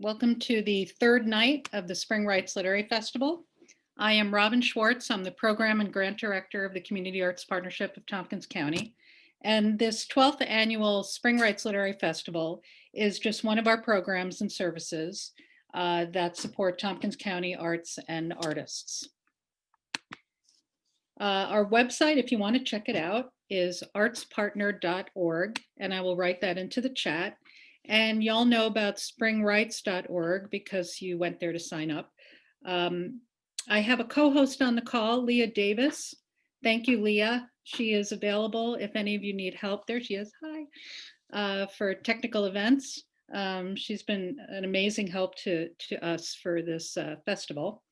Welcome to the third night of the Spring Rights Literary Festival. I am Robin Schwartz. I'm the Program and Grant Director of the Community Arts Partnership of Tompkins County. And this 12th annual Spring Rights Literary Festival is just one of our programs and services that support Tompkins County arts and artists. Our website, if you want to check it out, is artspartner.org, and I will write that into the chat. And y'all know about springrights.org because you went there to sign up. I have a co-host on the call, Leah Davis. Thank you, Leah. She is available if any of you need help. There she is. Hi. For technical events. She's been an amazing help to us for this festival.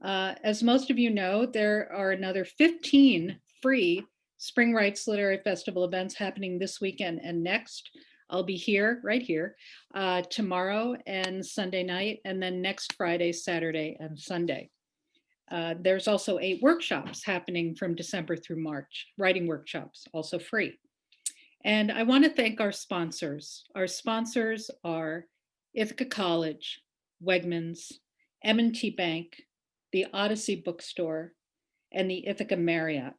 As most of you know, there are another 15 free Spring Rights Literary Festival events happening this weekend and next. I'll be here, right here, tomorrow and Sunday night, and then next Friday, Saturday, and Sunday. There's also 8 workshops happening from December through March, writing workshops, also free. And I want to thank our sponsors. Our sponsors are Ithaca College, Wegmans, M&T Bank, the Odyssey Bookstore, and the Ithaca Marriott.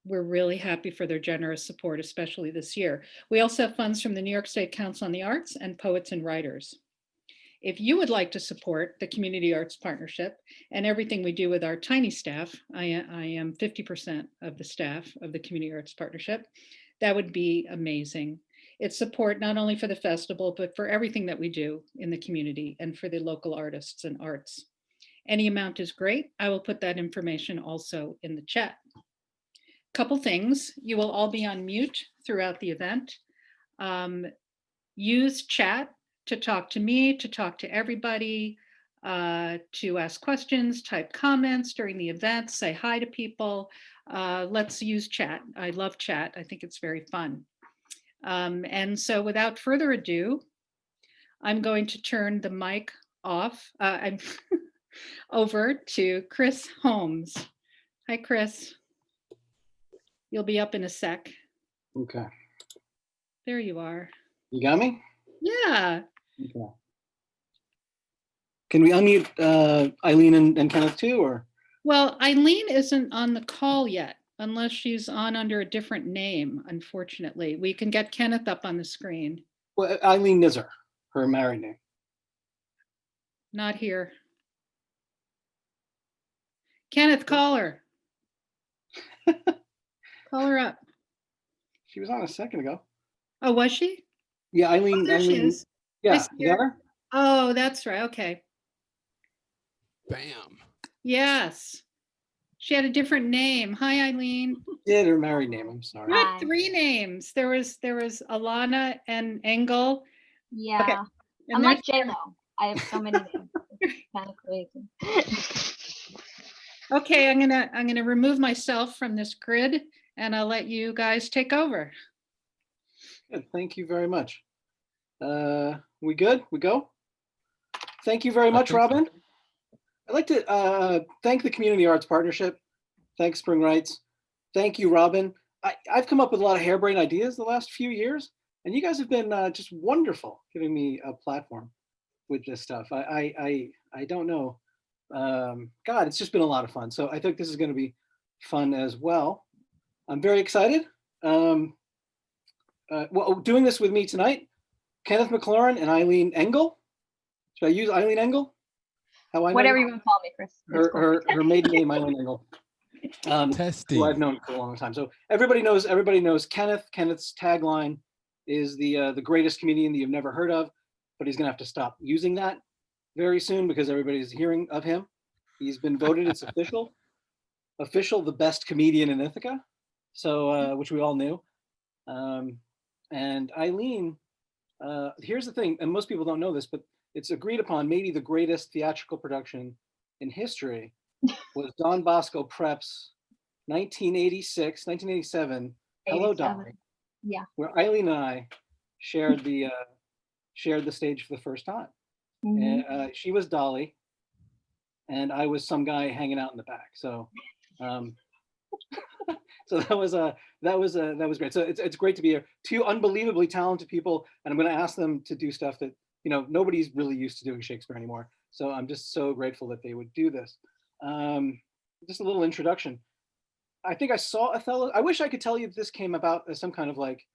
We're really happy for their generous support, especially this year. We also have funds from the New York State Council on the Arts and Poets and Writers. If you would like to support the Community Arts Partnership and everything we do with our tiny staff, I am 50% of the staff of the Community Arts Partnership, that would be amazing. It's support not only for the festival, but for everything that we do in the community and for the local artists and arts. Any amount is great. I will put that information also in the chat. Couple things, you will all be on mute throughout the event. Use chat to talk to me, to talk to everybody, to ask questions, type comments during the event, say hi to people. Let's use chat. I love chat. I think it's very fun. And so without further ado, I'm going to turn the mic off. I'm over to Chris Holmes. Hi, Chris. You'll be up in a sec. Okay. There you are. You got me? Yeah. Okay. Can we unmute Eileen and Kenneth too, or? Well, Eileen isn't on the call yet, unless she's on under a different name, unfortunately. We can get Kenneth up on the screen. Well, Eileen is her married name. Not here. Kenneth, call her. Call her up. She was on a second ago. Oh, was she? Yeah, Eileen. Oh, there she is. Yeah, you got her? Oh, that's right. Okay. Bam. Yes. She had a different name. Hi, Eileen. Did her married name? I'm sorry. You had 3 names. There was Alana and Engel. Yeah. Okay. I'm like J-Lo. I have so many names. It's kind of crazy. Okay, I'm gonna remove myself from this grid, and I'll let you guys take over. Good. Thank you very much. We good? We go? Thank you very much, Robin. So. I'd like to thank the Community Arts Partnership. Thanks, Spring Rights. Thank you, Robin. I've come up with a lot of harebrained ideas the last few years, and you guys have been just wonderful giving me a platform with this stuff. I don't know. God, it's just been a lot of fun. So I think this is going to be fun as well. I'm very excited. Well, doing this with me tonight, Kenneth McLaurin and Eileen Engel. Should I use Eileen Engel? Whatever you want to call me, Chris. Her maiden name, Eileen Engel. Who I've known for a long time. So everybody knows Kenneth. Kenneth's tagline is the greatest comedian that you've never heard of, but he's gonna have to stop using that very soon because everybody's hearing of him. He's been voted, it's official, the best comedian in Ithaca. So, which we all knew. And Eileen, here's the thing, and most people don't know this, but it's agreed upon maybe the greatest theatrical production in history was Don Bosco Prep's 1987, Hello, Dolly. Yeah. Where Eileen and I shared the stage for the first time. Mm-hmm. And she was Dolly, and I was some guy hanging out in the back. So, so that was great. So it's great to be here. 2 unbelievably talented people, and I'm going to ask them to do stuff that nobody's really used to doing Shakespeare anymore. So I'm just so grateful that they would do this. Just a little introduction. I think I saw Othello. I wish I could tell you this came about as some kind of like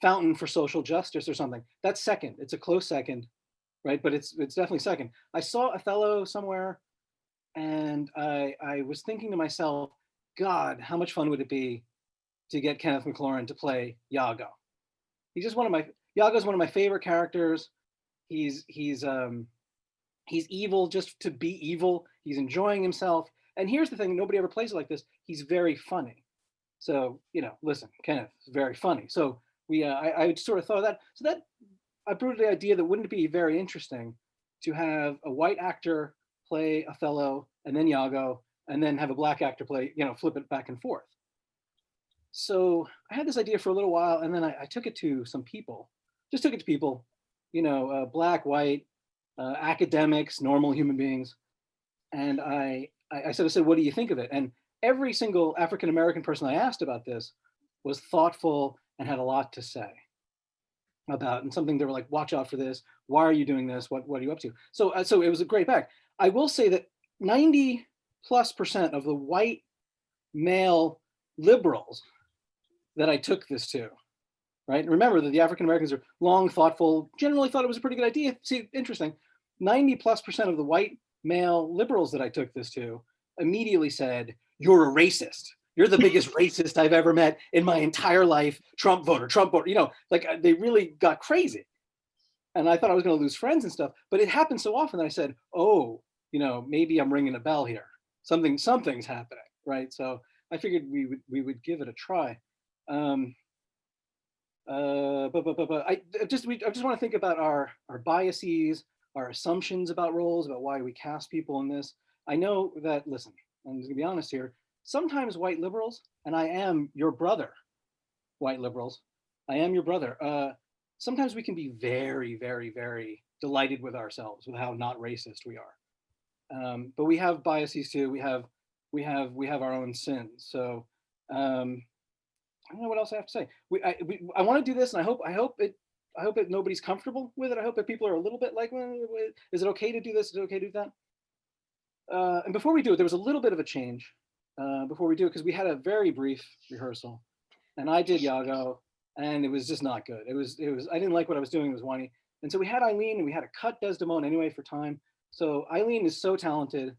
fountain for social justice or something. That's second. It's a close second, right? But it's definitely second. I saw Othello somewhere, and I was thinking to myself, God, how much fun would it be to get Kenneth McLaurin to play Iago? Iago's one of my favorite characters. He's evil just to be evil. He's enjoying himself. And here's the thing, nobody ever plays it like this. He's very funny. So, listen, Kenneth is very funny. So I sort of thought of that. So that I brewed the idea that wouldn't it be very interesting to have a white actor play Othello and then Iago, and then have a black actor play, flip it back and forth. So I had this idea for a little while, and then I took it to some people, black, white, academics, normal human beings. And I said, what do you think of it? And every single African-American person I asked about this was thoughtful and had a lot to say about, and something they were like, watch out for this. Why are you doing this? What are you up to? So it was a great bag. I will say that 90+% of the white male liberals that I took this to, right? Remember that the African Americans are long, thoughtful, generally thought it was a pretty good idea. See, interesting. 90+% of the white male liberals that I took this to immediately said, you're a racist. You're the biggest racist I've ever met in my entire life. Trump voter, like they really got crazy. And I thought I was going to lose friends and stuff, but it happened so often that I said, oh, maybe I'm ringing a bell here. Something's happening, right? So I figured we would give it a try. I just want to think about our biases, our assumptions about roles, about why we cast people in this. I know that, listen, I'm just gonna be honest here, sometimes white liberals, and I am your brother, white liberals, I am your brother. Sometimes we can be very, very, very delighted with ourselves, with how not racist we are. But we have biases too. We have our own sins. So I don't know what else I have to say. I want to do this, and I hope that nobody's comfortable with it. I hope that people are a little bit like, well, is it okay to do this? Is it okay to do that? And before we do it, there was a little bit of a change before we do it, because we had a very brief rehearsal, and I did Iago, and it was just not good. It was I didn't like what I was doing. It was whiny, and so we had Eileen, and we had to cut Desdemona anyway for time. So Eileen is so talented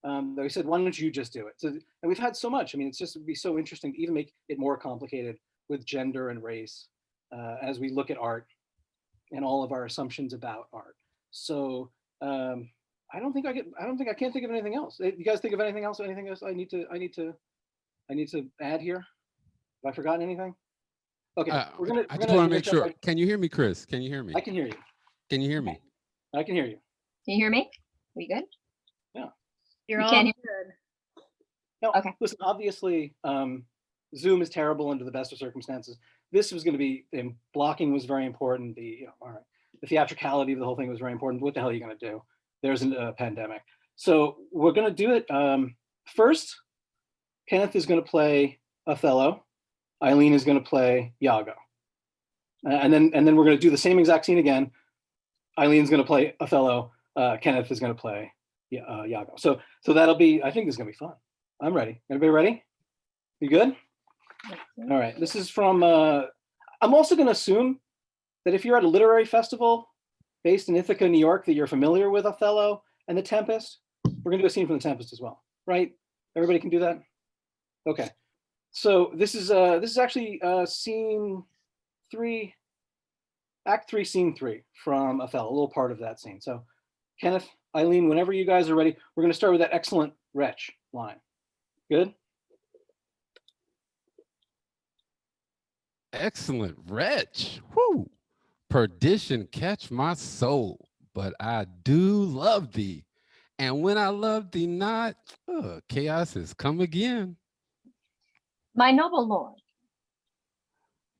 that we said, why don't you just do it? So, and we've had so much. I mean, it would be so interesting to even make it more complicated with gender and race as we look at art and all of our assumptions about art. So I can't think of anything else. You guys think of anything else? Anything else I need to add here? Have I forgotten anything? Okay, I just want to make sure. Can you hear me, Chris? Can you hear me? I can hear you. Can you hear me? I can hear you. Can you hear me? We good? Yeah. You're You all can't hear- good. No, Okay. listen, obviously, Zoom is terrible under the best of circumstances. This was going to be, blocking was very important. The theatricality of the whole thing was very important. What the hell are you going to do? There's a pandemic. So we're going to do it. First, Kenneth is going to play Othello. Eileen is going to play Iago. And then we're going to do the same exact scene again. Eileen's going to play Othello. Kenneth is going to play Iago. So that'll be, I think this is going to be fun. I'm ready. Everybody ready? You good? All right. This is from, I'm also going to assume that if you're at a literary festival based in Ithaca, New York, that you're familiar with Othello and the Tempest. We're going to do a scene from the Tempest as well, right? Everybody can do that? Okay. So this is actually scene 3, Act 3, Scene 3 from Othello, a little part of that scene. So Kenneth, Eileen, whenever you guys are ready, we're going to start with that excellent wretch line. Good? Excellent wretch. Whoo. Perdition catch my soul, but I do love thee. And when I love thee not, chaos has come again. My noble lord,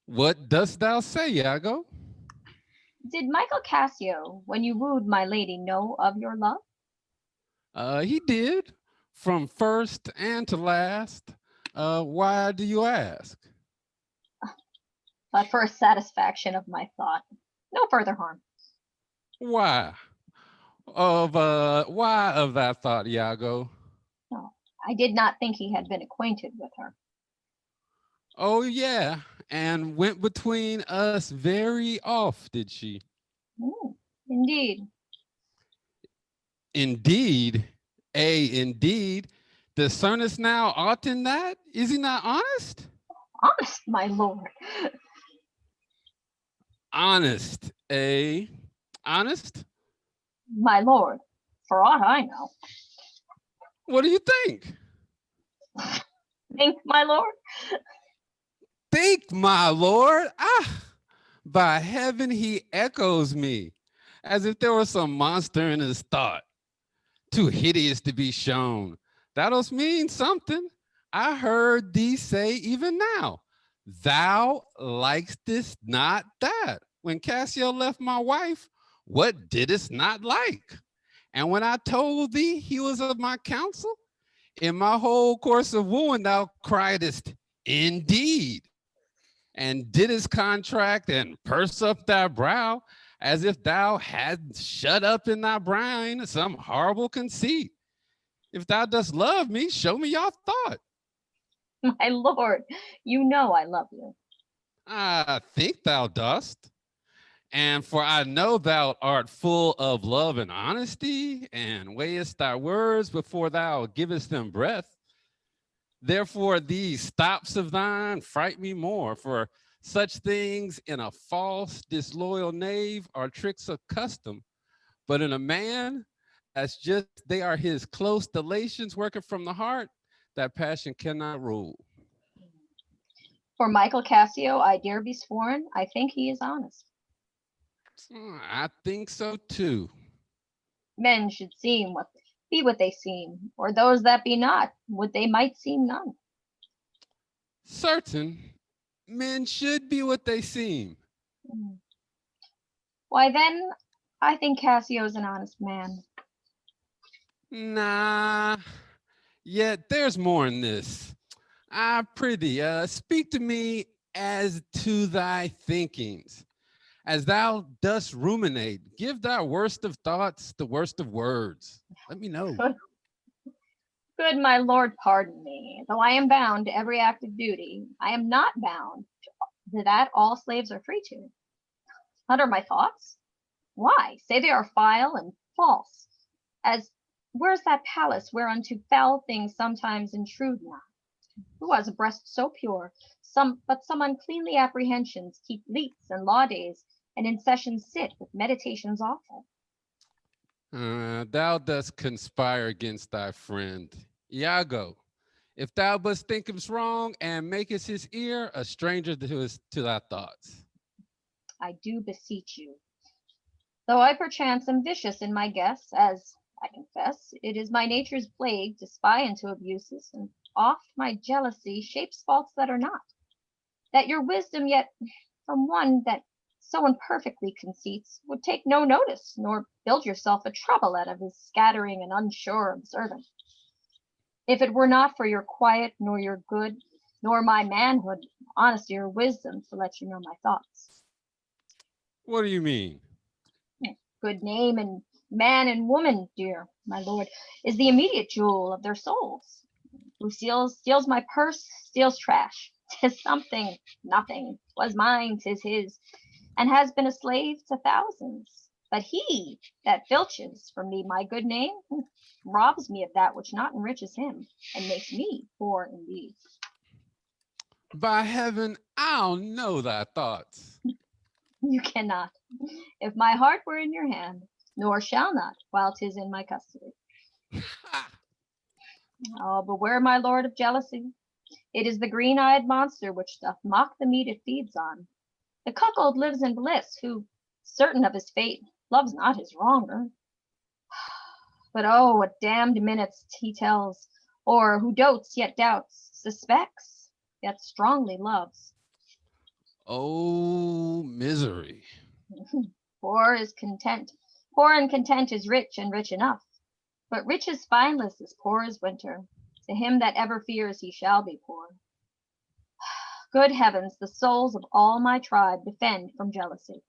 What dost thou say, Iago? did Michael Cassio, when you wooed my lady, know of your love? He did, from first and to last. Why do you ask? but for a satisfaction of my thought. No further harm. Why? Why of that thought, Iago? No, I did not think he had been acquainted with her. Oh, yeah, and went between us very oft, did she? Indeed. Indeed, indeed. Discernest now aught in that? Is he not honest? Honest, my lord. Honest, honest? My lord, for aught I know. What do you think? Think, my lord? Think, my lord. Ah, by heaven, he echoes me, as if there was some monster in his thought, too hideous to be shown. That'll mean something. I heard thee say even now, thou likest not that. When Cassio left my wife, what didst not like? And when I told thee he was of my counsel, in my whole course of wooing, thou criedest, indeed, and didst contract and purse up thy brow, as if thou had shut up in thy brain some horrible conceit. If thou dost love me, show me your thought. My lord, you know I love you. I think thou dost. And for I know thou art full of love and honesty, and weighest thy words before thou givest them breath. Therefore, these stops of thine fright me more, for such things in a false, disloyal knave are tricks of custom. But in a man, that's just, they are his close delations working from the heart, that passion cannot rule. For Michael Cassio, I dare be sworn, I think he is honest. I think so too. Men should be what they seem, or those that be not, what they might seem none. Certain, men should be what they seem. Why then, I think Cassio's an honest man. Nah, yet there's more in this. I prithee, speak to me as to thy thinkings. As thou dost ruminate, give thy worst of thoughts the worst of words. Let me know. Good my lord, pardon me. Though I am bound to every act of duty, I am not bound to that all slaves are free to. Utter my thoughts? Why? Say they are vile and false. As where's that palace whereunto foul things sometimes intrude not? Who has a breast so pure, some uncleanly apprehensions keep leets and law days, and in sessions sit with meditations awful. Thou dost conspire against thy friend. Iago, if thou but thinkest wrong and makest his ear a stranger to thy thoughts. I do beseech you. Though I perchance am vicious in my guess, as I confess, it is my nature's plague to spy into abuses, and oft my jealousy shapes faults that are not. That your wisdom yet from one that so imperfectly conceits would take no notice, nor build yourself a trouble out of his scattering and unsure observance. If it were not for your quiet, nor your good, nor my manhood, honesty, or wisdom to let you know my thoughts. What do you mean? Good name and man and woman, dear my lord, is the immediate jewel of their souls. Who steals my purse, steals trash. 'Tis something, nothing, was mine, 'tis his, and has been a slave to thousands. But he that filches from me my good name robs me of that which not enriches him, and makes me poor indeed. By heaven, I'll know thy thoughts. You cannot, if my heart were in your hand, nor shall not, while 'tis in my custody. Oh, beware, my lord, of jealousy. It is the green-eyed monster which doth mock the meat it feeds on. The cuckold lives in bliss, who, certain of his fate, loves not his wronger. But oh, what damned minutes he tells, or who dotes yet doubts, suspects, yet strongly loves. Oh, misery. Poor and content is rich and rich enough. But rich is spineless as poor as winter. To him that ever fears he shall be poor. Good heavens, the souls of all my tribe defend from jealousy.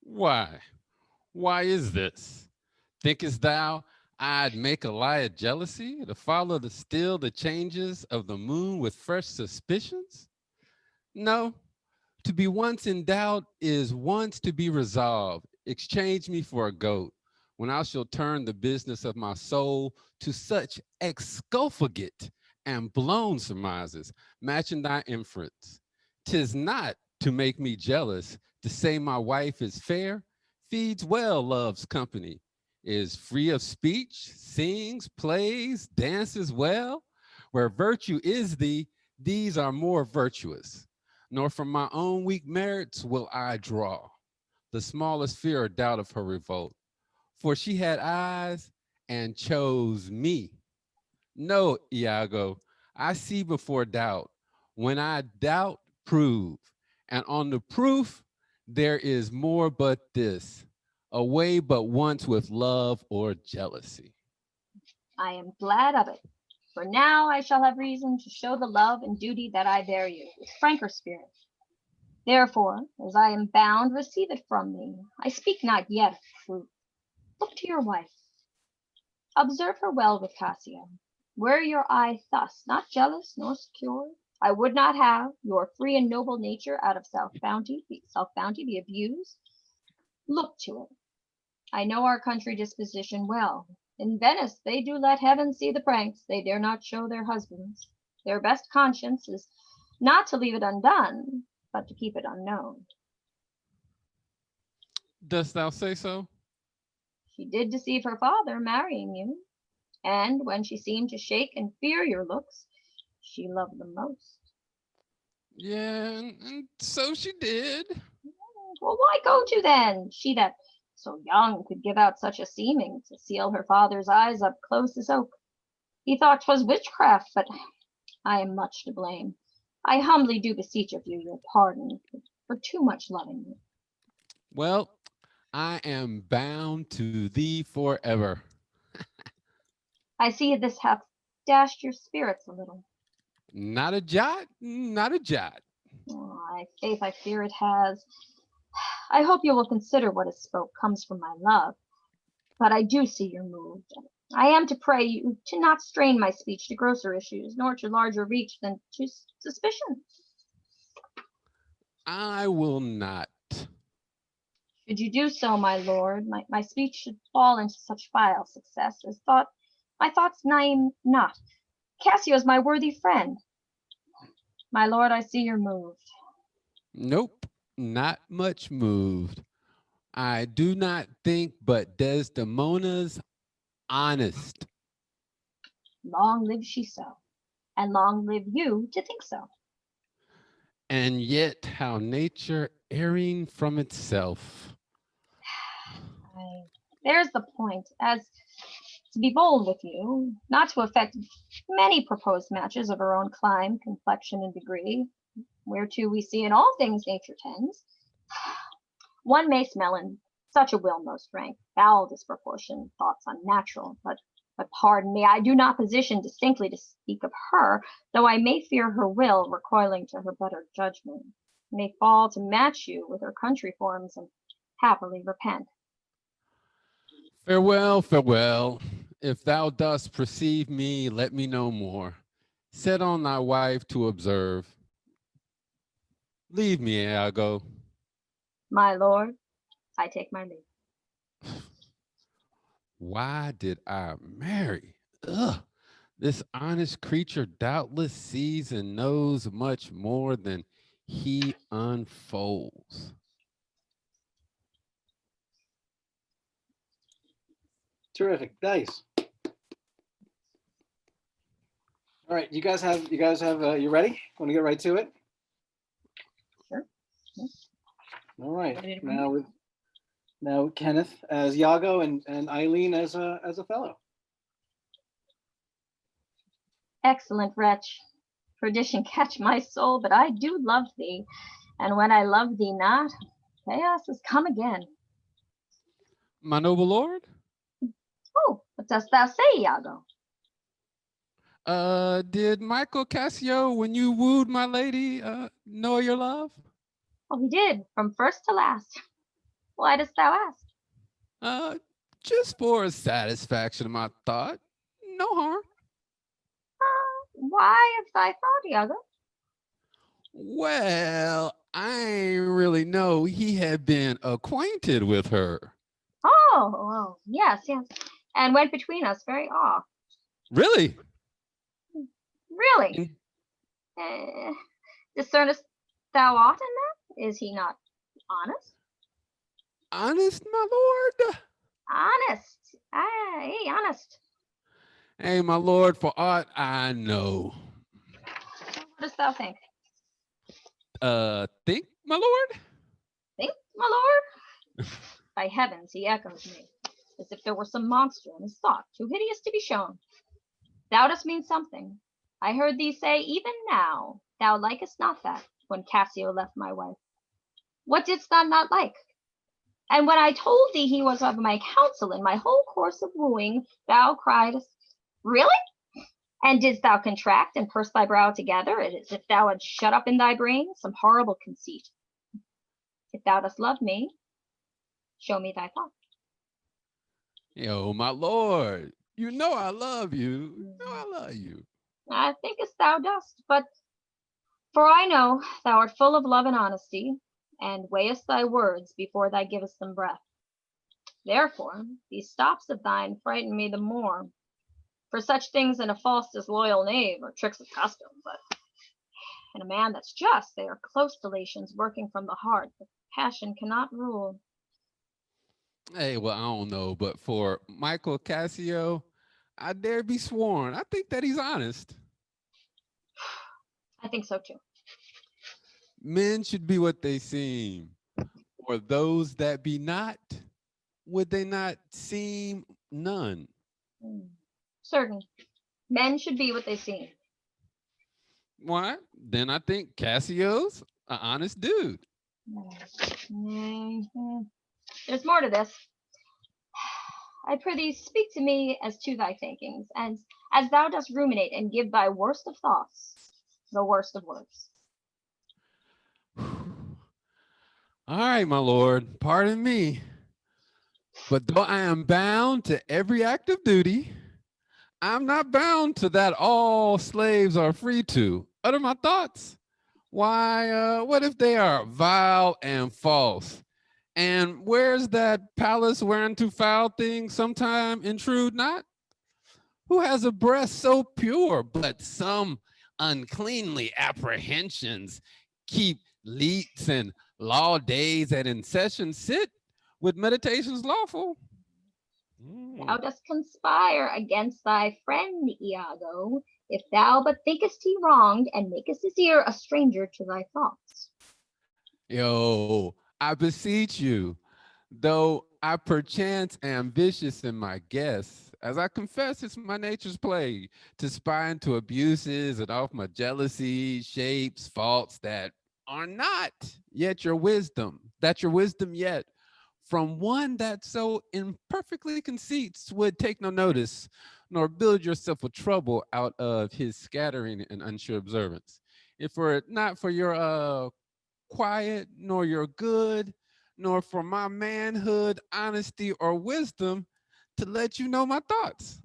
Why? Why is this? Thinkest thou I'd make a lie of jealousy to follow the changes of the moon with fresh suspicions? No, to be once in doubt is once to be resolved. Exchange me for a goat, when I shall turn the business of my soul to such exculpagate and blown surmises, matching thy inference. 'Tis not to make me jealous, to say my wife is fair, feeds well, loves company, is free of speech, sings, plays, dances well. Where virtue is these are more virtuous. Nor from my own weak merits will I draw the smallest fear or doubt of her revolt. For she had eyes and chose me. No, Iago, I see before doubt. When I doubt, prove. And on the proof, there is more but this, away but once with love or jealousy. I am glad of it, for now I shall have reason to show the love and duty that I bear you with franker spirit. Therefore, as I am bound, receive it from me. I speak not yet of truth. Look to your wife. Observe her well with Cassio. Were your eye thus, not jealous nor secure, I would not have your free and noble nature out of self-bounty be abused. Look to it. I know our country disposition well. In Venice they do let heaven see the pranks they dare not show their husbands. Their best conscience is not to leave it undone, but to keep it unknown. Dost thou say so? She did deceive her father, marrying you, and when she seemed to shake and fear your looks, she loved them most. Yeah, and so she did. Well, why go to then? She that so young could give out such a seeming to seal her father's eyes up close as oak. He thought 'twas witchcraft, but I am much to blame. I humbly do beseech of you your pardon for too much loving you. Well, I am bound to thee forever. I see this hath dashed your spirits a little. Not a jot, not a jot. Oh, faith, I fear it has. I hope you will consider what is spoke comes from my love. But I do see you're moved. I am to pray you to not strain my speech to grosser issues, nor to larger reach than to suspicion. I will not. Should you do so, my lord, my speech should fall into such vile success as my thoughts name not. Cassio is my worthy friend. My lord, I see you're moved. Nope, not much moved. I do not think but Desdemona's honest. Long live she so, and long live you to think so. And yet how nature erring from itself. There's the point, as to be bold with you, not to affect many proposed matches of her own clime, complexion, and degree, whereto we see in all things nature tends. One may smell in such a will most rank, foul disproportion, thoughts unnatural, but pardon me, I do not position distinctly to speak of her, though I may fear her will, recoiling to her better judgment, may fall to match you with her country forms and happily repent. Farewell, farewell. If thou dost perceive me, let me know more. Set on thy wife to observe. Leave me, Iago. My lord, I take my leave. Why did I marry? Ugh. This honest creature doubtless sees and knows much more than he unfolds. Terrific. Nice. All right, you guys have you ready? Want to get right to it? Sure. All right. Ready to Now Kenneth as Iago and Eileen as Othello. Excellent wretch. Perdition catch my soul, but I do love thee. And when I love thee not, chaos has come again. My noble lord? Oh, what dost thou say, Iago? Did Michael Cassio, when you wooed my lady, know your love? Oh, he did, from first to last. Why dost thou ask? Just for satisfaction of my thought. No harm. Why of thy thought, Iago? Well, I ain't really know he had been acquainted with her. Oh, yes. And went between us very oft. Really? Really? Discernest thou aught in that? Is he not honest? Honest, my lord? Honest. Aye, honest. Hey, my lord, for aught I know. What dost thou think? Think, my lord? Think, my lord? By heavens, he echoes me, as if there were some monster in his thought, too hideous to be shown. Thou dost mean something. I heard thee say even now, thou likest not that, when Cassio left my wife. What didst thou not like? And when I told thee he was of my counsel in my whole course of wooing, thou criedst, really? And didst thou contract and purse thy brow together, as if thou had shut up in thy brain some horrible conceit? If thou dost love me, show me thy thought. Yo, my lord, you know I love you. You know I love you. I thinkest thou dost, but for I know thou art full of love and honesty, and weighest thy words before thou givest them breath. Therefore, these stops of thine frighten me the more. For such things in a false disloyal knave are tricks of custom, but in a man that's just, they are close relations working from the heart that passion cannot rule. Hey, well, I don't know, but for Michael Cassio, I dare be sworn. I think that he's honest. I think so too. Men should be what they seem, or those that be not, would they not seem none? Certain. Men should be what they seem. Why? Then I think Cassio's an honest dude. There's more to this. I prithee, speak to me as to thy thinkings, and as thou dost ruminate and give thy worst of thoughts, the worst of words. All right, my lord, pardon me. But though I am bound to every act of duty, I'm not bound to that all slaves are free to utter my thoughts. Why, what if they are vile and false? And where's that palace whereunto foul things sometime intrude not? Who has a breast so pure, but some uncleanly apprehensions keep leets and law days at in session sit with meditations lawful? Thou dost conspire against thy friend Iago, if thou but thinkest he wronged and makest his ear a stranger to thy thoughts. Yo, I beseech you, though I perchance am vicious in my guess, as I confess it's my nature's play to spy into abuses and off my jealousy, shapes, faults that are not yet your wisdom, yet from one that so imperfectly conceits would take no notice, nor build yourself a trouble out of his scattering and unsure observance. If were it not for your quiet, nor your good, nor for my manhood, honesty, or wisdom to let you know my thoughts.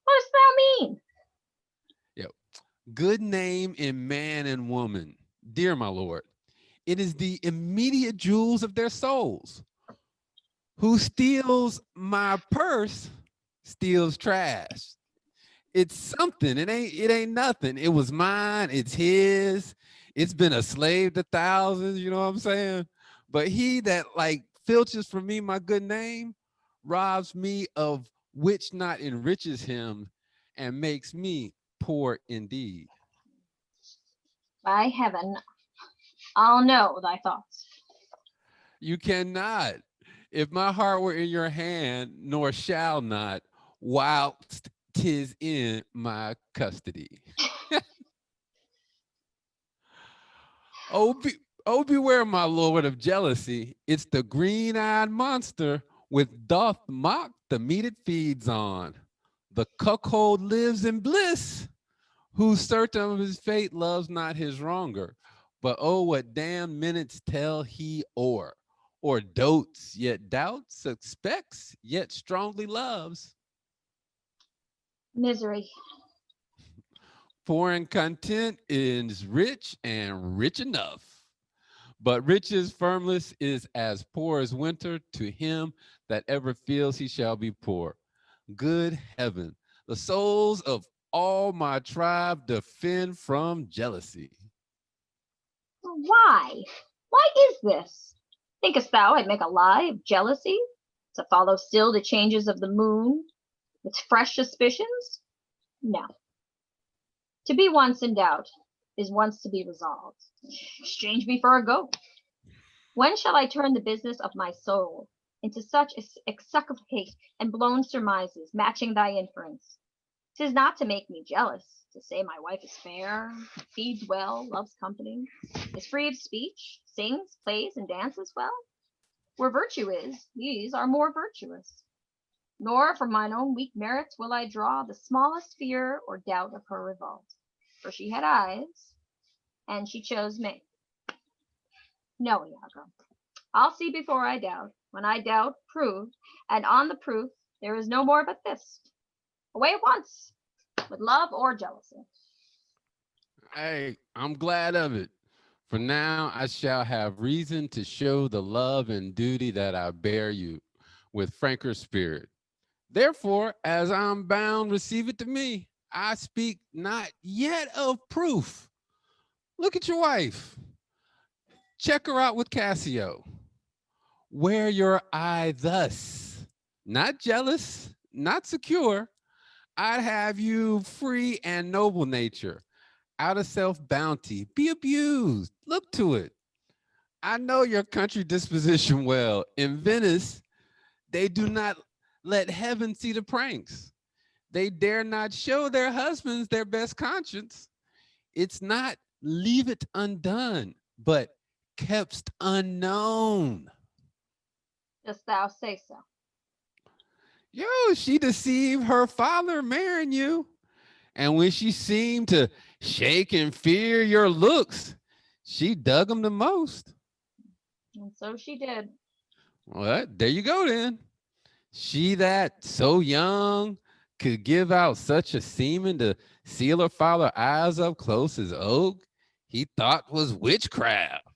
What dost thou mean? Yo, good name in man and woman, dear my lord. It is the immediate jewels of their souls. Who steals my purse steals trash. It's something. It ain't nothing. It was mine. It's his. It's been a slave to thousands. You know what I'm saying? But he that like filches from me my good name robs me of which not enriches him and makes me poor indeed. By heaven, I'll know thy thoughts. You cannot. If my heart were in your hand, nor shall not, whilst 'tis in my custody. Oh, beware, my lord, of jealousy. It's the green-eyed monster with doth mock the meat it feeds on. The cuckold lives in bliss, who certain of his fate loves not his wronger. But oh, what damn minutes tell he or dotes, yet doubts, suspects, yet strongly loves. Misery. Poor and content is rich and rich enough. But riches firmless is as poor as winter to him that ever feels he shall be poor. Good heaven, the souls of all my tribe defend from jealousy. Why? Why is this? Thinkest thou I'd make a lie of jealousy, to follow still the changes of the moon, with fresh suspicions? No. To be once in doubt is once to be resolved. Exchange me for a goat. When shall I turn the business of my soul into such exsuffocate and blown surmises, matching thy inference? 'Tis not to make me jealous, to say my wife is fair, feeds well, loves company, is free of speech, sings, plays, and dances well. Where virtue is, these are more virtuous. Nor from mine own weak merits will I draw the smallest fear or doubt of her revolt. For she had eyes, and she chose me. No, Iago, I'll see before I doubt. When I doubt, prove, and on the proof there is no more but this. Away at once, with love or jealousy. Hey, I'm glad of it. For now I shall have reason to show the love and duty that I bear you with franker spirit. Therefore, as I'm bound, receive it to me. I speak not yet of proof. Look at your wife. Check her out with Cassio. Wear your eye thus, not jealous, not secure. I'd have you free and noble nature, out of self-bounty, be abused. Look to it. I know your country disposition well. In Venice, they do not let heaven see the pranks. They dare not show their husbands their best conscience. It's not leave it undone, but kept unknown. Dost thou say so? Yo, she deceived her father marrying you. And when she seemed to shake and fear your looks, she dug them the most. And so she did. Well, there you go then. She that so young could give out such a semen to seal her father's eyes up close as oak, he thought was witchcraft.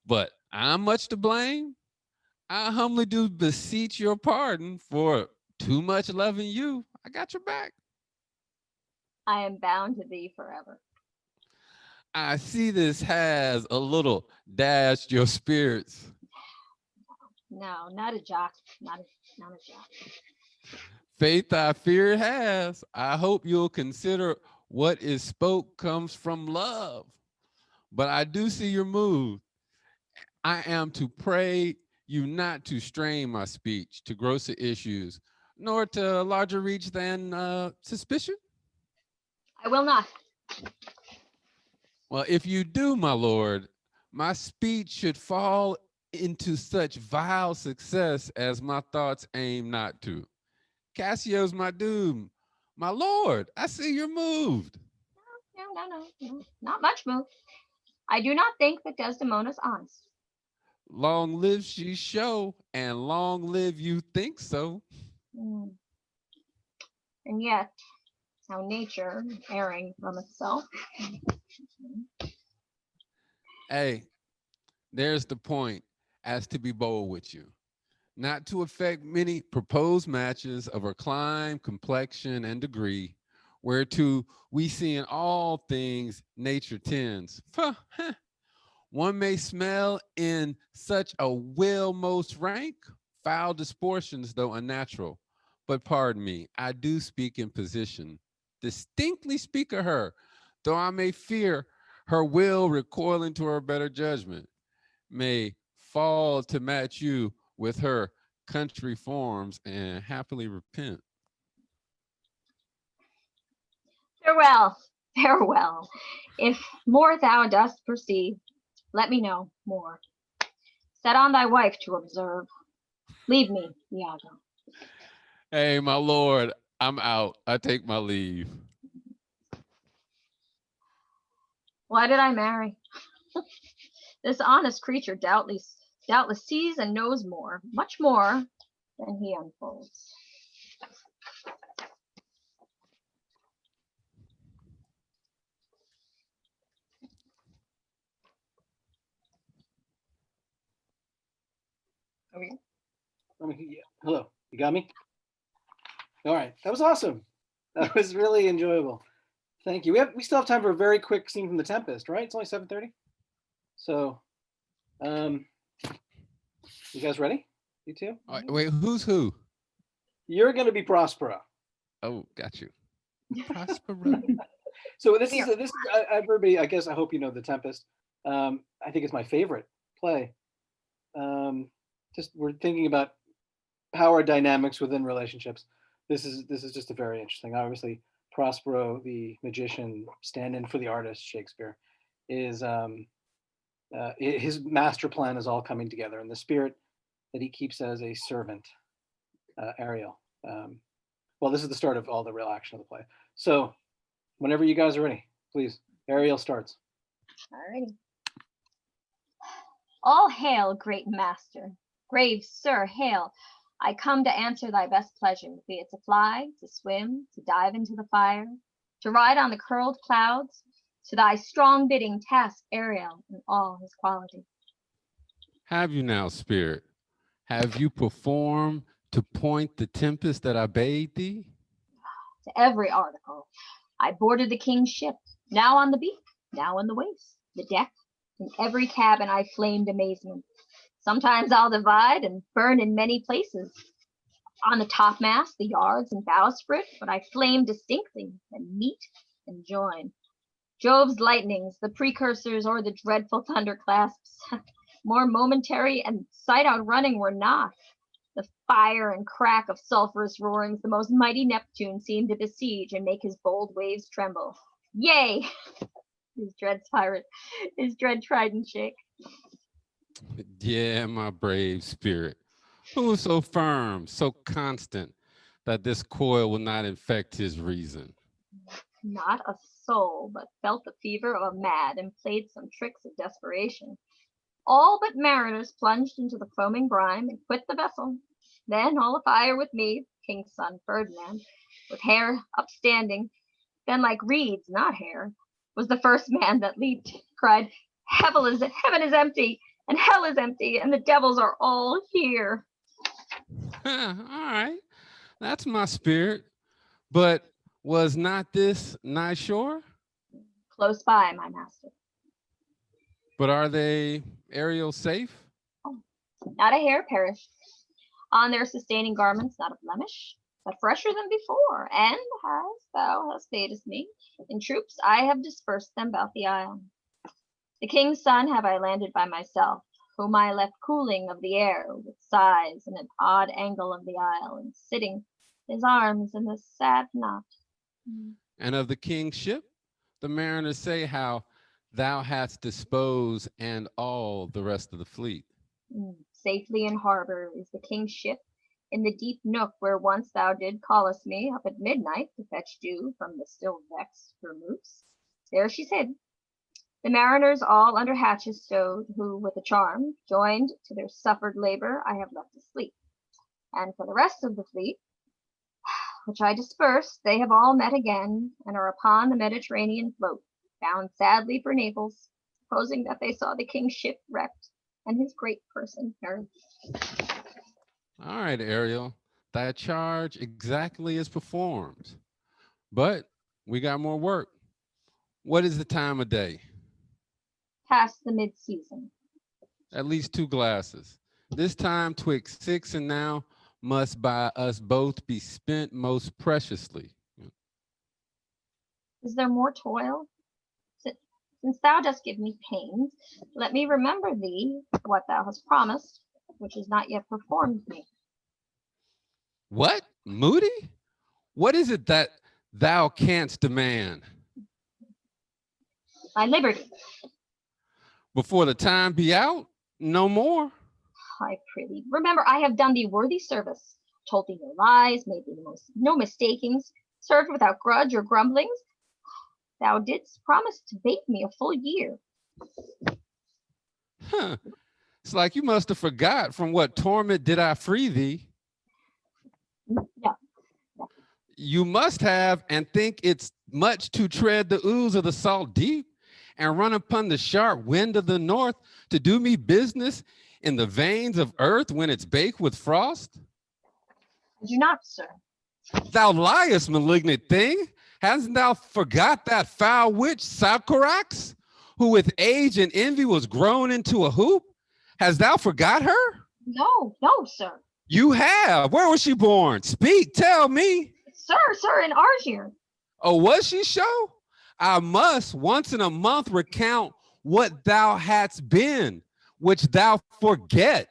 But I'm much to blame. I humbly do beseech your pardon for too much loving you. I got your back. I am bound to thee forever. I see this has a little dashed your spirits. No, not a jock. Not a jock. Faith, I fear it has. I hope you'll consider what is spoke comes from love. But I do see your mood. I am to pray you not to strain my speech to grosser issues, nor to larger reach than suspicion. I will not. Well, if you do, my lord, my speech should fall into such vile success as my thoughts aim not to. Cassio's my doom. My lord, I see you're moved. No. Not much move. I do not think that Desdemona's honest. Long live she show, and long live you think so. Mm. And yet, how nature, erring from itself. Hey, there's the point, as to be bold with you. Not to affect many proposed matches of her clime, complexion, and degree, whereto we see in all things nature tends. One may smell in such a will most rank, foul disproportions, though unnatural. But pardon me, I do speak in position. Distinctly speak of her, though I may fear her will recoiling to her better judgment, may fall to match you with her country forms and happily repent. Farewell, farewell. If more thou dost perceive, let me know more. Set on thy wife to observe. Leave me, Iago. Hey, my lord, I'm out. I take my leave. Why did I marry? This honest creature doubtless sees and knows more, much more than he unfolds. Okay. Yeah. Hello, you got me? All right, that was awesome. That was really enjoyable. Thank you. We still have time for a very quick scene from the Tempest, right? It's only 7:30. So, you guys ready? You two? All right, wait, who's who? You're going to be Prospero. Oh, got you. Prospero. So this is everybody. I guess I hope you know the Tempest. I think it's my favorite play. Just we're thinking about power dynamics within relationships. This is just a very interesting. Obviously, Prospero, the magician, stand-in for the artist Shakespeare, is his master plan is all coming together, and the spirit that he keeps as a servant, Ariel. Well, this is the start of all the real action of the play. So, whenever you guys are ready, please. Ariel starts. Alrighty. All hail, great master. Grave sir, hail. I come to answer thy best pleasure, be it to fly, to swim, to dive into the fire, to ride on the curled clouds, to thy strong bidding task Ariel in all his quality. Have you now, spirit? Have you performed to point the tempest that I bade thee? To every article. I boarded the king's ship, now on the beak, now in the waist, the deck. In every cabin I flamed amazement. Sometimes I'll divide and burn in many places. On the topmast, the yards and bowsprit, but I flame distinctly and meet and join. Jove's lightnings, the precursors or the dreadful thunderclaps, more momentary and sight outrunning were not. The fire and crack of sulphurous roarings, the most mighty Neptune seemed to besiege and make his bold waves tremble. Yea! His dread trident shake. Yeah, my brave spirit. Who is so firm, so constant, that this coil will not infect his reason? Not a soul, but felt the fever of a mad and played some tricks of desperation. All but mariners plunged into the foaming brine and quit the vessel. Then all afire with me, King's son Ferdinand, with hair upstanding, then like reeds, not hair, was the first man that leaped, cried, heaven is empty, and hell is empty, and the devils are all here. All right, that's my spirit. But was not this nigh shore? Close by, my master. But are they Ariel safe? Oh, not a hair perished. On their sustaining garments, not a blemish, but fresher than before. And as thou hast badest me, in troops I have dispersed them about the isle. The king's son have I landed by myself, whom I left cooling of the air with sighs in an odd angle of the isle, and sitting his arms in the sad knot. And of the king's ship, the mariners say how thou hast disposed and all the rest of the fleet. Safely in harbor is the king's ship, in the deep nook where once thou did callest me up at midnight to fetch dew from the still vexed vermouths. There she's hid. The mariners all under hatches stowed, who with a charm, joined to their suffered labor, I have left asleep. And for the rest of the fleet, which I dispersed, they have all met again, and are upon the Mediterranean float, bound sadly for Naples, supposing that they saw the king's ship wrecked, and his great person perished. All right, Ariel, thy charge exactly is performed. But we got more work. What is the time of day? Past the mid-season. At least 2 glasses. This time twixt 6 and now must by us both be spent most preciously. Is there more toil? Since thou dost give me pains, let me remember thee what thou hast promised, which is not yet performed me. What, Moody? What is it that thou canst demand? My liberty. Before the time be out, no more. I prithee, remember I have done thee worthy service, told thee no lies, made thee no mistakings, served without grudge or grumblings. Thou didst promise to bake me a full year. Huh. It's like you must have forgot from what torment did I free thee. Yeah. You must have and think it's much to tread the ooze of the salt deep and run upon the sharp wind of the north to do me business in the veins of earth when it's baked with frost? I do not, sir. Thou liest, malignant thing. Hasn't thou forgot that foul witch, Sycorax, who with age and envy was grown into a hoop? Has thou forgot her? No, sir. You have. Where was she born? Speak, tell me. Sir, in Argier. Oh, was she so? I must once in a month recount what thou hadst been, which thou forget.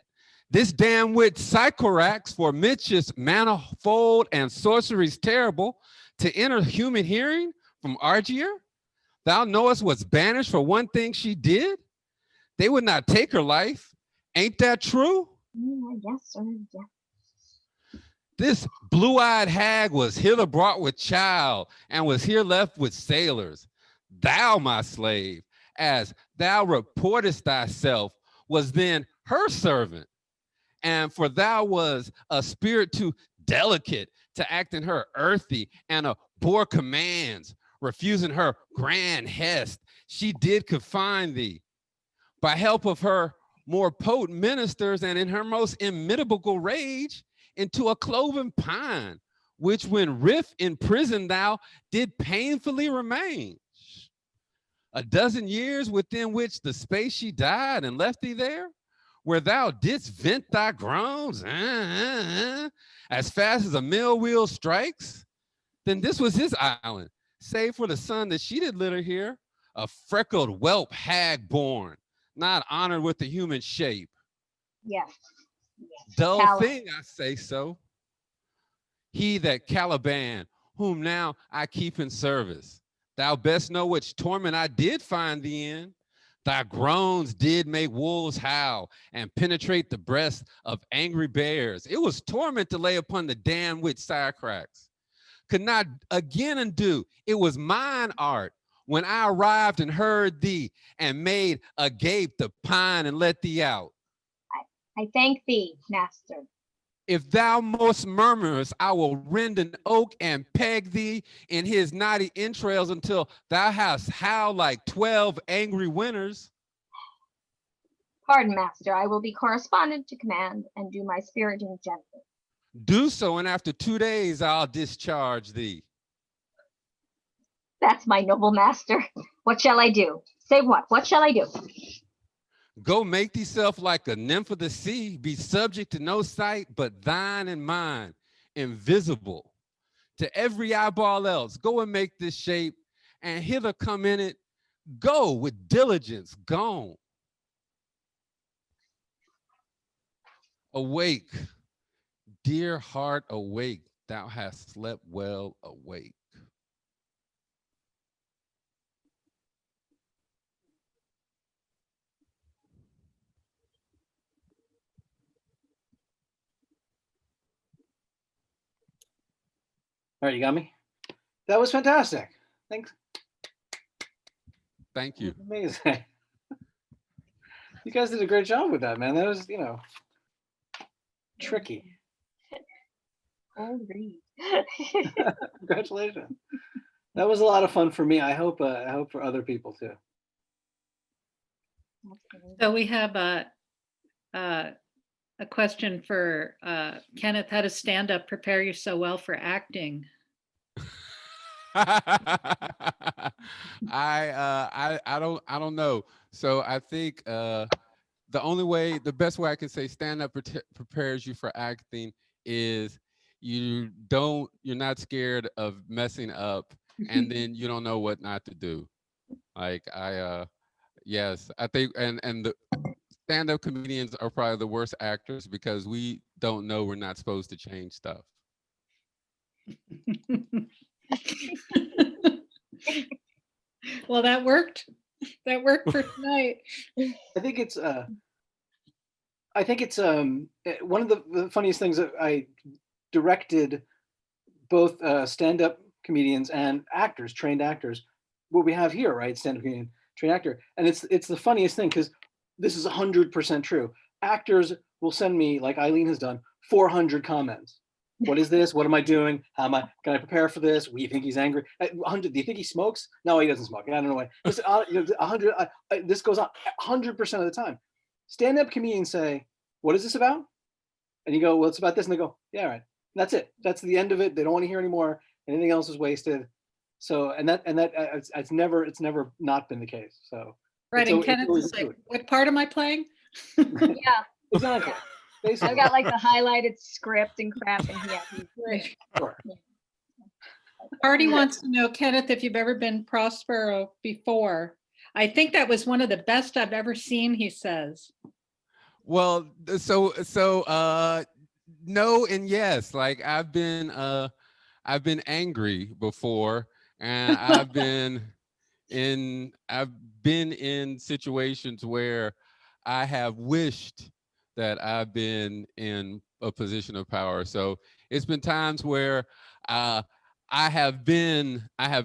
This damn witch Sycorax for mischiefs manifold and sorceries terrible to enter human hearing from Argier. Thou knowest what's banished for one thing she did? They would not take her life. Ain't that true? Yes, sir, yes. This blue-eyed hag was hither brought with child and was here left with sailors. Thou, my slave, as thou reportest thyself, was then her servant. And for thou was a spirit too delicate to act in her earthy and abhor commands, refusing her grand hest, she did confine thee. By help of her more potent ministers and in her most inimitable rage, into a cloven pine, which when rift in prison thou did painfully remain. A dozen years within which the space she died and left thee there, where thou didst vent thy groans, as fast as a mill wheel strikes, then this was his island, save for the son that she did litter here, a freckled whelp hag born, not honored with the human shape. Yes. Dull thing, I say so. He that Caliban, whom now I keep in service, thou best know which torment I did find thee in. Thy groans did make wolves howl and penetrate the breasts of angry bears. It was torment to lay upon the damned witch Sycorax. Could not again undo. It was mine art when I arrived and heard thee and made agape the pine and let thee out. I thank thee, master. If thou most murmurest, I will rend an oak and peg thee in his knotty entrails until thou hast howled like 12 angry winters. Pardon, master, I will be correspondent to command and do my spiriting gently. Do so, and after 2 days I'll discharge thee. That's my noble master. What shall I do? Say what? What shall I do? Go make thyself like a nymph of the sea, be subject to no sight but thine and mine, invisible to every eyeball else. Go and make this shape, and hither come in it. Go with diligence, gone. Awake, dear heart, awake. Thou hast slept well, awake. All right, you got me? That was fantastic. Thanks. Thank you. Amazing. You guys did a great job with that, man. That was, tricky. Old read. Congratulations. That was a lot of fun for me. I hope for other people too. So we have a question for Kenneth. How does stand-up prepare you so well for acting? I don't know. So I think the best way I can say stand-up prepares you for acting is you're not scared of messing up, and then you don't know what not to do. Like yes, I think and the stand-up comedians are probably the worst actors because we don't know we're not supposed to change stuff. Well, that worked. That worked for tonight. I think it's one of the funniest things that directed both stand-up comedians and actors, trained actors. What we have here, right? Stand-up comedian, trained actor, and it's the funniest thing because this is 100% true. Actors will send me, like Eileen has done, 400 comments. What is this? What am I doing? How am I? Can I prepare for this? Do you think he's angry? 100. Do you think he smokes? No, he doesn't smoke. I don't know why. 100. This goes on 100% of the time. Stand-up comedians say, "What is this about?" And you go, "Well, it's about this." And they go, "Yeah, right." And that's it. That's the end of it. They don't want to hear anymore. Anything else is wasted. So, it's never not been the case. So, Right. And Kenneth is like, what part am I playing? Yeah. Exactly. Basically. I've got like the highlighted script and crap, and Sure. Artie wants to know, Kenneth, if you've ever been Prospero before. I think that was one of the best I've ever seen, he says. Well, so no and yes. Like I've been angry before, and I've been in situations where I have wished that I've been in a position of power. So it's been times where I have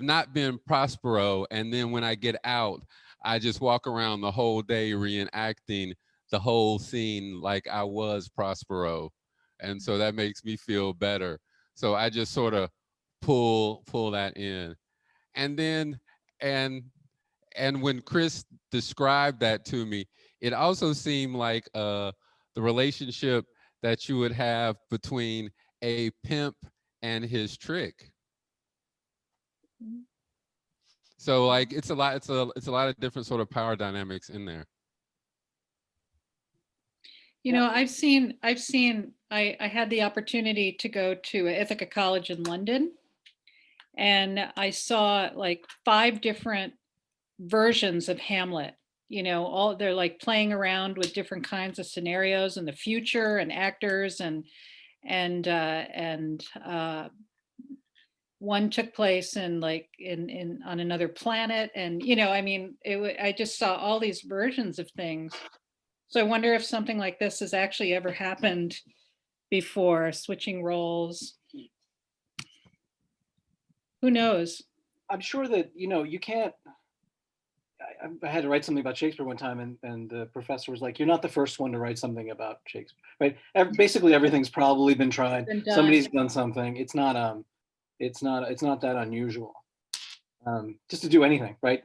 not been Prospero, and then when I get out, I just walk around the whole day reenacting the whole scene like I was Prospero, and so that makes me feel better. So I just sort of pull that in, and then and when Chris described that to me, it also seemed like the relationship that you would have between a pimp and his trick. So like it's a lot of different sort of power dynamics in there. You know, I had the opportunity to go to Ithaca College in London, and I saw like 5 different versions of Hamlet. You know, they're like playing around with different kinds of scenarios in the future and actors and one took place in on another planet, and you know, I mean, I just saw all these versions of things. So I wonder if something like this has actually ever happened before, switching roles. Who knows? I'm sure that, you know, you can't. I had to write something about Shakespeare one time, and the professor was like, "You're not the first one to write something about Shakespeare, right? Basically, everything's probably been tried. Somebody's done something. It's not that unusual, just to do anything, right?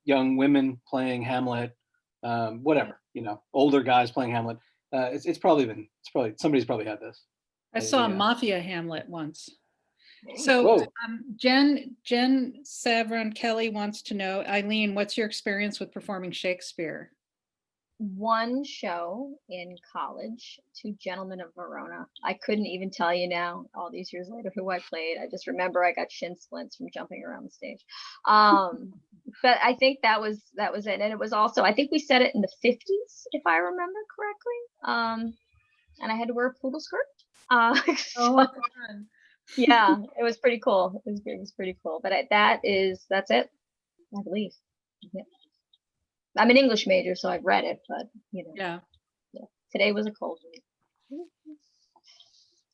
Young women playing Hamlet, whatever, you know, older guys playing Hamlet. It's probably somebody's probably had this. I saw a Mafia Hamlet once. So Jen Savron Kelly wants to know, Eileen, what's your experience with performing Shakespeare? One show in college, Two Gentlemen of Verona. I couldn't even tell you now, all these years later, who I played. I just remember I got shin splints from jumping around the stage. But I think that was it. And it was also, I think we said it in the 50s, if I remember correctly. And I had to wear a poodle skirt. Yeah, it was pretty cool. It was pretty cool. But that's it, I believe. Yeah. I'm an English major, so I've read it, but you know. Yeah. Today was a cold week.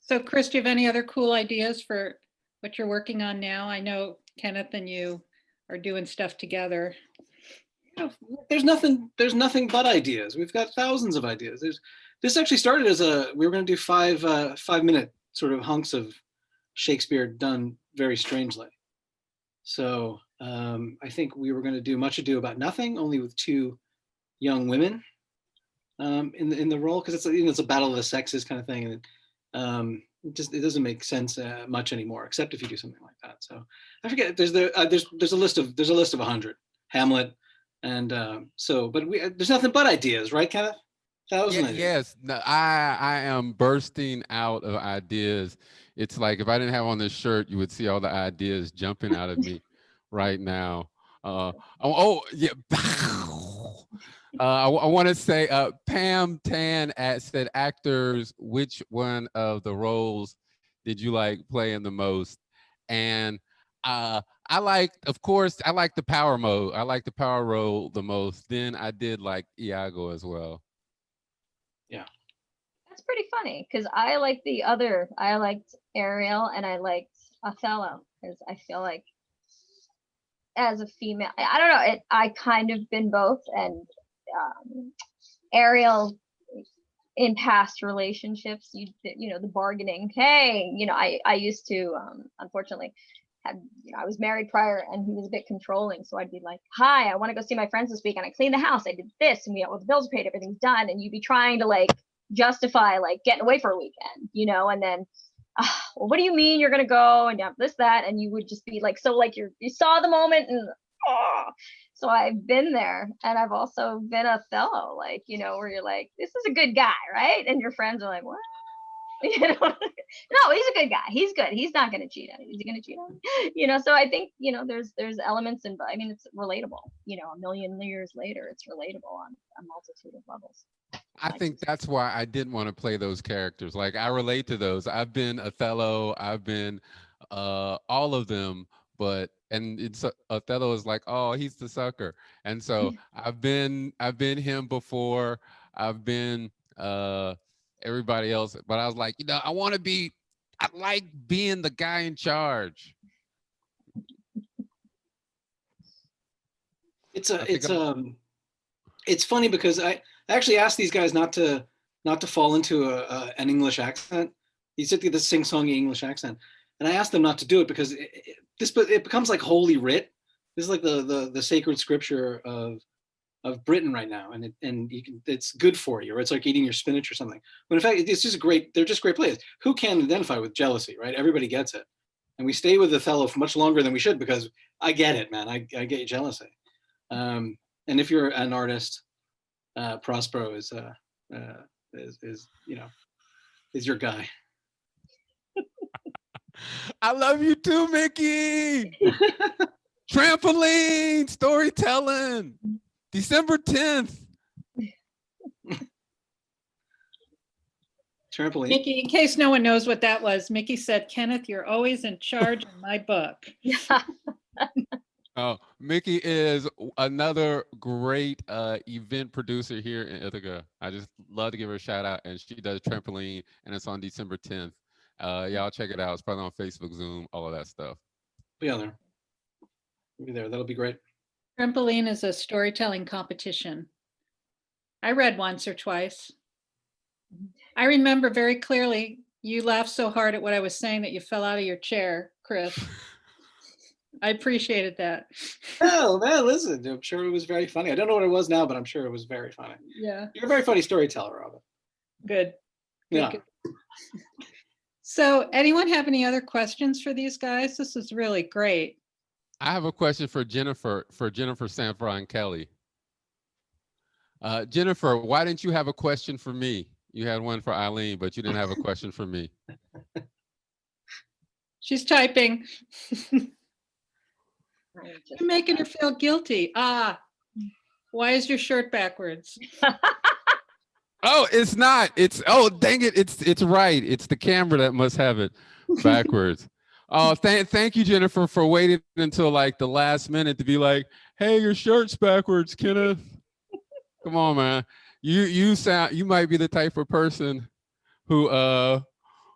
So Chris, do you have any other cool ideas for what you're working on now? I know Kenneth and you are doing stuff together. You know, there's nothing but ideas. We've got thousands of ideas. This actually started as we were going to do 5-minute sort of hunks of Shakespeare done very strangely. So I think we were going to do Much Ado About Nothing, only with 2 young women in the role, because it's a battle of the sexes kind of thing, and it doesn't make sense much anymore, except if you do something like that. So I forget. There's a list of 100 Hamlet, and but there's nothing but ideas, right, Kenneth? Yes, no, I am bursting out of ideas. It's like if I didn't have on this shirt, you would see all the ideas jumping out of me right now. I want to say Pam Tan said, actors, which one of the roles did you like playing the most? And I like the power mode. I like the power role the most. Then I did like Iago as well. Yeah. That's pretty funny because I liked Ariel and I liked Othello because I feel like as a female, I don't know, I kind of been both, and Ariel in past relationships, you know, the bargaining, hey, you know, I used to unfortunately had, you know, I was married prior and he was a bit controlling, so I'd be like, hi, I want to go see my friends this week and I cleaned the house, I did this, and we got all the bills paid, everything's done, and you'd be trying to like justify like getting away for a weekend, you know, and then well, what do you mean you're gonna go and this that, and you would just be like, so like you saw the moment and so I've been there, and I've also been Othello, like, you know, where you're like, this is a good guy, right? And your friends are like, what? You know, no, he's a good guy. He's good. He's not going to cheat on you. Is he going to cheat on you? You know, so I think, you know, there's elements in, I mean, it's relatable, you know, a million years later, it's relatable on a multitude of levels. I think that's why I didn't want to play those characters. Like, I relate to those. I've been Othello. I've been all of them. But and it's Othello is like, oh, he's the sucker. And so I've been him before. I've been everybody else. But I was like, you know, I like being the guy in charge. It's funny because I actually asked these guys not to fall into an English accent. You said this sing-songy English accent, and I asked them not to do it because it becomes like holy writ. This is like the sacred scripture of Britain right now, and it's good for you, or it's like eating your spinach or something. But in fact, it's just they're just great plays. Who can identify with jealousy, right? Everybody gets it, and we stay with Othello for much longer than we should because I get it, man. I get jealousy. And if you're an artist, Prospero is you know, is your guy. I love you too, Mickey. Trampoline storytelling, December 10th. Trampoline. Mickey, in case no one knows what that was, Mickey said, Kenneth, you're always in charge in my book. Oh, Mickey is another great event producer here in Ithaca. I just love to give her a shout out, and she does Trampoline, and it's on December 10th. Y'all check it out. It's probably on Facebook, Zoom, all of that stuff. Be on there. We'll be there. That'll be great. Trampoline is a storytelling competition. I read once or twice. I remember very clearly you laughed so hard at what I was saying that you fell out of your chair, Chris. I appreciated that. Oh man, listen, I'm sure it was very funny. I don't know what it was now, but I'm sure it was very funny. Yeah. You're a very funny storyteller, Robin. Good. Yeah. Good. So anyone have any other questions for these guys? This is really great. I have a question for Jennifer Sanfron Kelly. Jennifer, why didn't you have a question for me? You had one for Eileen, but you didn't have a question for me. She's typing. You're making her feel guilty. Why is your shirt backwards? Oh, it's not. It's, oh, dang it. It's right. It's the camera that must have it backwards. Oh, thank you, Jennifer, for waiting until like the last minute to be like, hey, your shirt's backwards, Kenneth. Come on, man. You might be the type of person who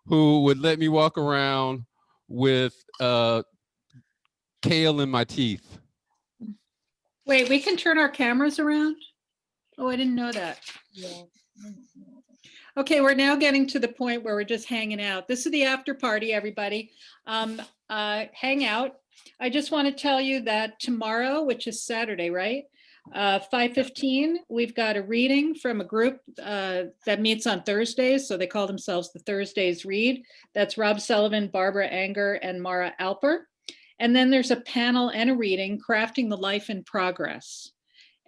would let me walk around with kale in my teeth. Wait, we can turn our cameras around? Oh, I didn't know that. Yeah. Okay, we're now getting to the point where we're just hanging out. This is the after party, everybody. Hang out. I just want to tell you that tomorrow, which is Saturday, right? 5:15, we've got a reading from a group that meets on Thursdays. So they call themselves the Thursdays Read. That's Rob Sullivan, Barbara Anger, and Mara Alper. And then there's a panel and a reading, Crafting the Life in Progress.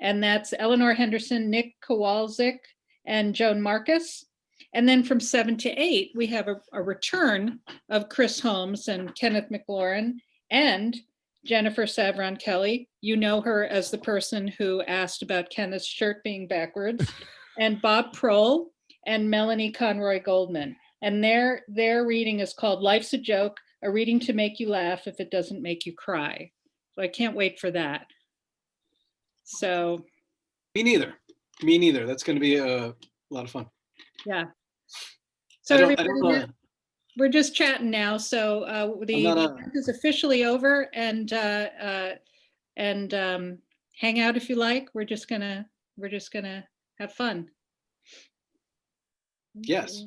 And that's Eleanor Henderson, Nick Kowalczyk, and Joan Marcus. And then from 7 to 8, we have a return of Chris Holmes and Kenneth McLaurin and Jennifer Savron Kelly. You know her as the person who asked about Kenneth's shirt being backwards, and Bob Prohl and Melanie Conroy Goldman. And their reading is called Life's a Joke, a reading to make you laugh if it doesn't make you cry. So I can't wait for that. So. Me neither. That's going to be a lot of fun. Yeah. So I don't everybody, know. we're just chatting now. So the not a- event is officially over, and hang out if you like. We're just gonna have fun. Yes.